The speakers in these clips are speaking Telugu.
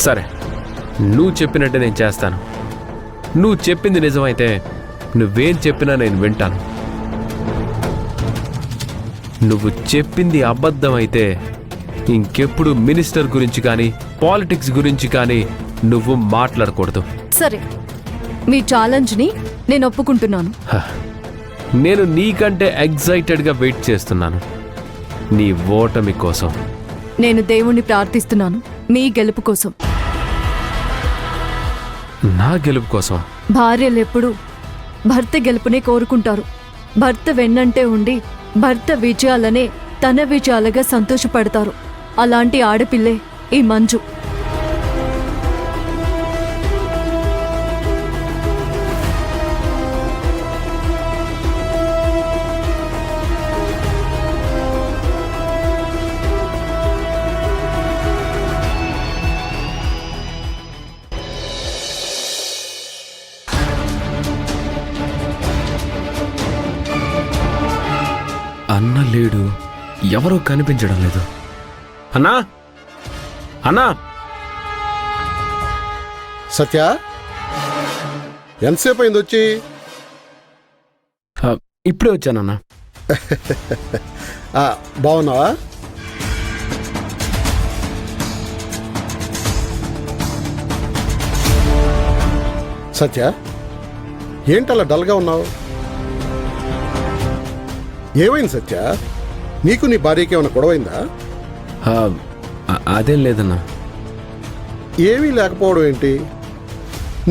సరే, నువ్వు చెప్పినట్టే నేను చేస్తాను. నువ్వు చెప్పింది నిజమైతే నువ్వేం చెప్పినా నేను వింటాను. నువ్వు చెప్పింది అబద్ధమైతే ఇంకెప్పుడు మినిస్టర్ గురించి కానీ పాలిటిక్స్ గురించి కానీ నువ్వు మాట్లాడకూడదు. సరే, మీ ఛాలెంజ్ని నేను ఒప్పుకుంటున్నాను. నేను నీకంటే ఎగ్జైటెడ్గా వెయిట్ చేస్తున్నాను, నీ ఓటమి కోసం. నేను దేవుణ్ణి ప్రార్థిస్తున్నాను మీ గెలుపు కోసం. నా గెలుపు కోసం? భార్యలెప్పుడు భర్త గెలుపునే కోరుకుంటారు. భర్త వెన్నంటే ఉండి భర్త విజయాలనే తన విజయాలుగా సంతోషపడతారు. అలాంటి ఆడపిల్లే ఈ మంజు. అన్న లేడు, ఎవరో కనిపించడం లేదు. అన్నా, అన్నా! సత్య, ఎంతసేపు అయింది వచ్చి? ఇప్పుడే వచ్చానన్నా. బాగున్నావా? సత్య, ఏంటలా డల్గా ఉన్నావు? ఏమైంది సత్య? నీకు నీ భార్యకి ఏమైనా గొడవైందా? అదేం లేదన్నా. ఏమీ లేకపోవడం ఏంటి?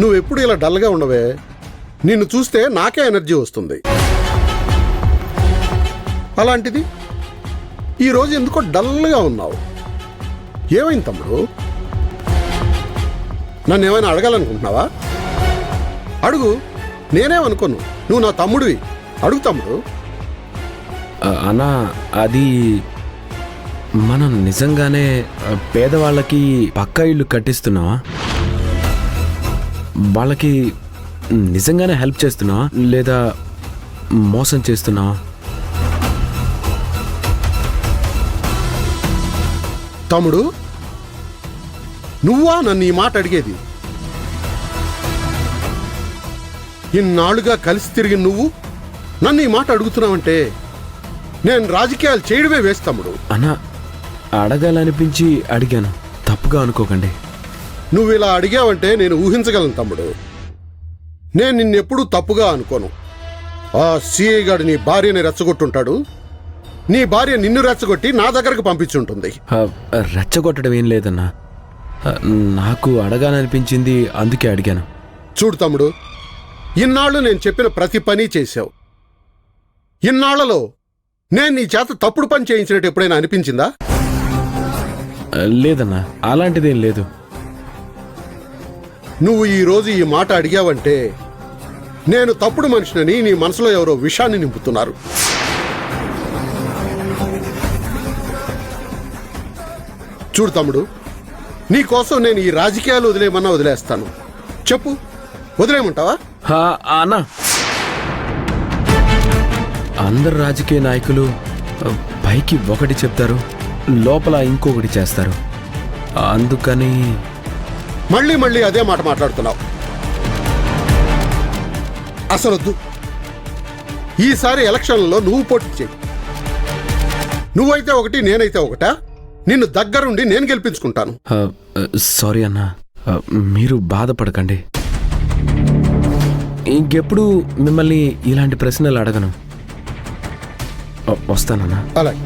నువ్వెప్పుడు ఇలా డల్గా ఉండవే. నిన్ను చూస్తే నాకే ఎనర్జీ వస్తుంది. అలాంటిది ఈరోజు ఎందుకో డల్గా ఉన్నావు. ఏమైంది తమ్ముడు? నన్ను ఏమైనా అడగాలనుకుంటున్నావా? అడుగు, నేనేమనుకోను. నువ్వు నా తమ్ముడివి, అడుగు తమ్ముడు. అన్నా, అది మనం నిజంగానే పేదవాళ్ళకి పక్కా ఇల్లు కట్టిస్తున్నావా? వాళ్ళకి నిజంగానే హెల్ప్ చేస్తున్నావా లేదా మోసం చేస్తున్నావా? తమ్ముడు, నువ్వా నన్ను ఈ మాట అడిగేది? ఇన్నాళ్ళుగా కలిసి తిరిగి నువ్వు నన్ను ఈ మాట అడుగుతున్నావంటే నేను రాజకీయాలు చేయడమే వేస్ట్ తమ్ముడు. అన్నా, అడగాలనిపించి అడిగాను, తప్పుగా అనుకోకండి. నువ్వు ఇలా అడిగావంటే నేను ఊహించగలను తమ్ముడు. నేను నిన్నెప్పుడూ తప్పుగా అనుకోను. ఆ సిఐ గాడు నీ భార్యని రెచ్చగొట్టుంటాడు, నీ భార్య నిన్ను రెచ్చగొట్టి నా దగ్గరకు పంపించుంటుంది. రెచ్చగొట్టడం ఏం లేదన్నా, నాకు అడగాలనిపించింది, అందుకే అడిగాను. చూడు తమ్ముడు, ఇన్నాళ్ళు నేను చెప్పిన ప్రతి పని చేశావు. ఇన్నాళ్లలో నేను నీ చేత తప్పుడు పని చేయించినట్టు ఎప్పుడైనా అనిపించిందా? లేదన్నా, అలాంటిదేం లేదు. నువ్వు ఈరోజు ఈ మాట అడిగావంటే నేను తప్పుడు మనిషినని నీ మనసులో ఎవరో విషాన్ని నింపుతున్నారు. చూడు తమ్ముడు, నీకోసం నేను ఈ రాజకీయాలు వదిలేయమన్నా వదిలేస్తాను. చెప్పు, వదిలేయమంటావా? అన్నా, అందరు రాజకీయ నాయకులు పైకి ఒకటి చెప్తారు, లోపల ఇంకొకటి చేస్తారు. అందుకని మళ్ళీ మళ్ళీ అదే మాట మాట్లాడుతున్నావు. అసలొద్దు. ఈసారి ఎలక్షన్లలో నువ్వు పోటీ చేయి. నువ్వైతే ఒకటి, నేనైతే ఒకటా? నిన్ను దగ్గరుండి నేను గెలిపించుకుంటాను. సారీ అన్నా, మీరు బాధపడకండి. ఇంకెప్పుడు మిమ్మల్ని ఇలాంటి ప్రశ్నలు అడగను. వస్తానన్నా. అలాగే.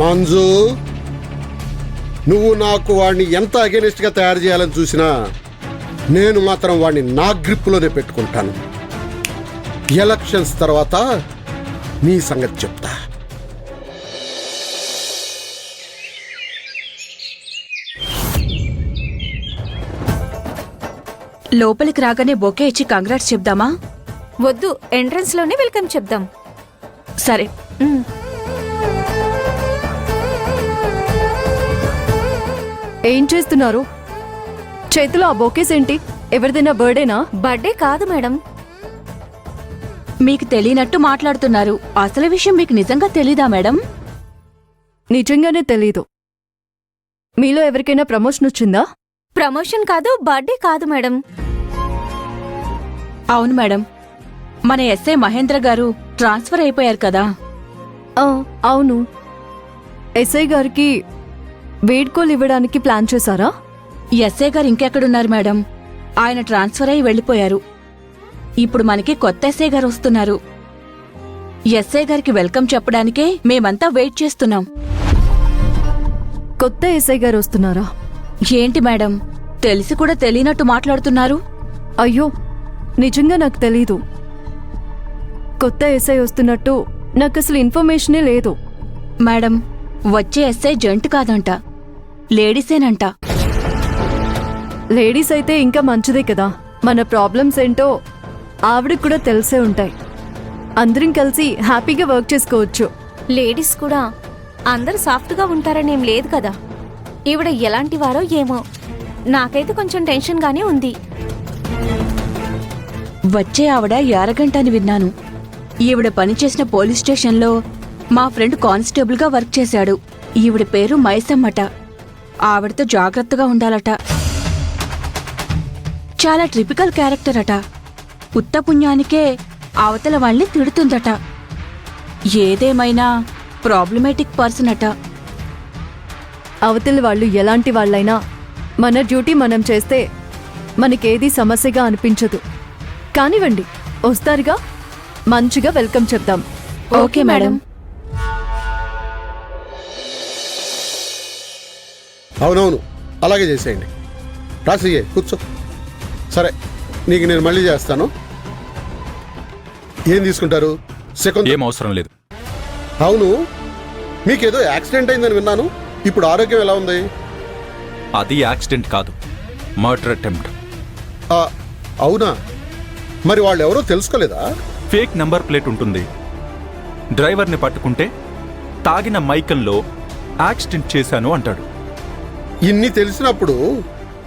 మంజు, నువ్వు నాకు వాడిని ఎంత అగెనిస్ట్గా తయారు చేయాలని చూసినా నేను మాత్రం వాడిని నా గ్రిప్లోనే పెట్టుకుంటాను. ఎలక్షన్స్ తర్వాత నీ సంగతి చెప్తా. లోపలికి రాగానే బొకే ఇచ్చి కంగ్రాట్స్ చెప్దామా? వద్దు, ఎంట్రన్స్ లోనే వెల్కమ్ చెప్దాం. సరే. ఏం చేస్తున్నారు? చేతిలో ఆ బొకేస్ ఏంటి? ఎవరిదైనా బర్త్డేనా? బర్త్డే కాదు మేడం. మీకు తెలియనట్టు మాట్లాడుతున్నారు. అసలు విషయం మీకు నిజంగా తెలీదా మేడం? నిజంగానే తెలీదు. మీలో ఎవరికైనా ప్రమోషన్ వచ్చిందా? ప్రమోషన్ కాదు, బర్త్డే కాదు మేడం. అవును మేడం, మన ఎస్ఐ మహేంద్ర గారు ట్రాన్స్ఫర్ అయిపోయారు కదా. ఆ, అవును. ఎస్ఐ గారికి వేడ్కోలు ఇవ్వడానికి ప్లాన్ చేశారా? ఎస్ఐ గారు ఇంకెక్కడున్నారు మేడం, ఆయన ట్రాన్స్ఫర్ అయి వెళ్ళిపోయారు. ఇప్పుడు మనకి కొత్త ఎస్ఐ గారు వస్తున్నారు. ఎస్ఐ గారికి వెల్కమ్ చెప్పడానికే మేమంతా వెయిట్ చేస్తున్నాం. కొత్త ఎస్ఐ గారు వస్తున్నారా? ఏంటి మేడం, తెలిసి కూడా తెలియనట్టు మాట్లాడుతున్నారు? అయ్యో, నిజంగా నాకు తెలీదు. కొత్త ఎస్ఐ వస్తున్నట్టు నాకు అసలు ఇన్ఫర్మేషనే లేదు. మేడం, వచ్చే ఎస్ఐ జంట్ కాదంట, లేడీసేనంట. లేడీస్ అయితే ఇంకా మంచిదే కదా. మన ప్రాబ్లమ్స్ ఏంటో ఆవిడకి కూడా తెలిసే ఉంటాయి. అందరం కలిసి హ్యాపీగా వర్క్ చేసుకోవచ్చు. లేడీస్ కూడా అందరు సాఫ్ట్గా ఉంటారనేం లేదు కదా. ఈవిడ ఎలాంటి వారో ఏమో, నాకైతే కొంచెం టెన్షన్గానే ఉంది. వచ్చే ఆవిడ యారగంట అని విన్నాను. ఈవిడ పనిచేసిన పోలీస్ స్టేషన్లో మా ఫ్రెండ్ కానిస్టేబుల్గా వర్క్ చేశాడు. ఈవిడ పేరు మైసమ్మట. ఆవిడతో జాగ్రత్తగా ఉండాలట. చాలా ట్రిపికల్ క్యారెక్టర్ అట. ఉత్త పుణ్యానికే అవతల వాళ్ళని తిడుతుందట. ఏదేమైనా ప్రాబ్లమేటిక్ పర్సన్ అట. అవతలి వాళ్ళు ఎలాంటి వాళ్ళైనా మన డ్యూటీ మనం చేస్తే మనకేది సమస్యగా అనిపించదు. కానివ్వండి, వస్తారుగా, మంచిగా వెల్కమ్ చెప్దాం. Okay madam. అవునవును, అలాగే చేసేయండి. రాసియే కూర్చో. సరే, నీకు నేను మళ్ళీ చేస్తాను. ఏం తీసుకుంటారు? సెకండ్. ఏం అవసరం లేదు. అవును, మీకేదో యాక్సిడెంట్ అయిందని విన్నాను. ఇప్పుడు ఆరోగ్యం ఎలా ఉంది? అది యాక్సిడెంట్ కాదు, మర్డర్ అటెంప్ట్. ఆ, అవునా? మరి వాళ్ళు ఎవరో తెలుసుకోలేదా? ఫేక్ నంబర్ ప్లేట్ ఉంటుంది. డ్రైవర్ని పట్టుకుంటే తాగిన మైకంలో యాక్సిడెంట్ చేశాను అంటాడు. ఇన్ని తెలిసినప్పుడు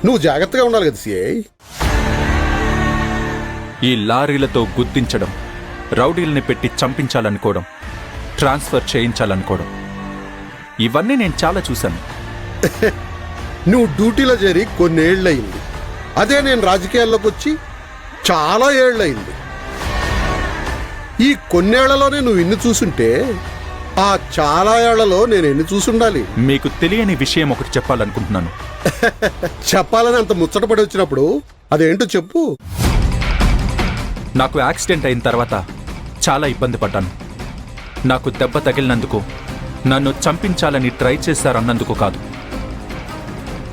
నువ్వు జాగ్రత్తగా ఉండాలి కదా సిఐ. ఈ లారీలతో గుద్దించడం, రౌడీల్ని పెట్టి చంపించాలనుకోవడం, ట్రాన్స్ఫర్ చేయించాలనుకోవడం, ఇవన్నీ నేను చాలా చూశాను. నువ్వు డ్యూటీలో చేరి కొన్నేళ్లయింది. అదే నేను రాజకీయాల్లోకి వచ్చి చాలా ఏళ్లయింది. ఈ కొన్నేళ్లలోనే నువ్వు ఇన్ని చూసుంటే ఆ చాలా ఏళ్లలో నేను ఎన్ని చూసుండాలి? మీకు తెలియని విషయం ఒకటి చెప్పాలనుకుంటున్నాను. చెప్పాలని అంత ముచ్చటపడి వచ్చినప్పుడు అదేంటో చెప్పు. నాకు యాక్సిడెంట్ అయిన తర్వాత చాలా ఇబ్బంది పడ్డాను. నాకు దెబ్బ తగిలినందుకు, నన్ను చంపించాలని ట్రై చేశారన్నందుకు కాదు.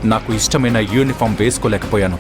నాకు ఇష్టమైన యూనిఫామ్ వేసుకోలేకపోయాను.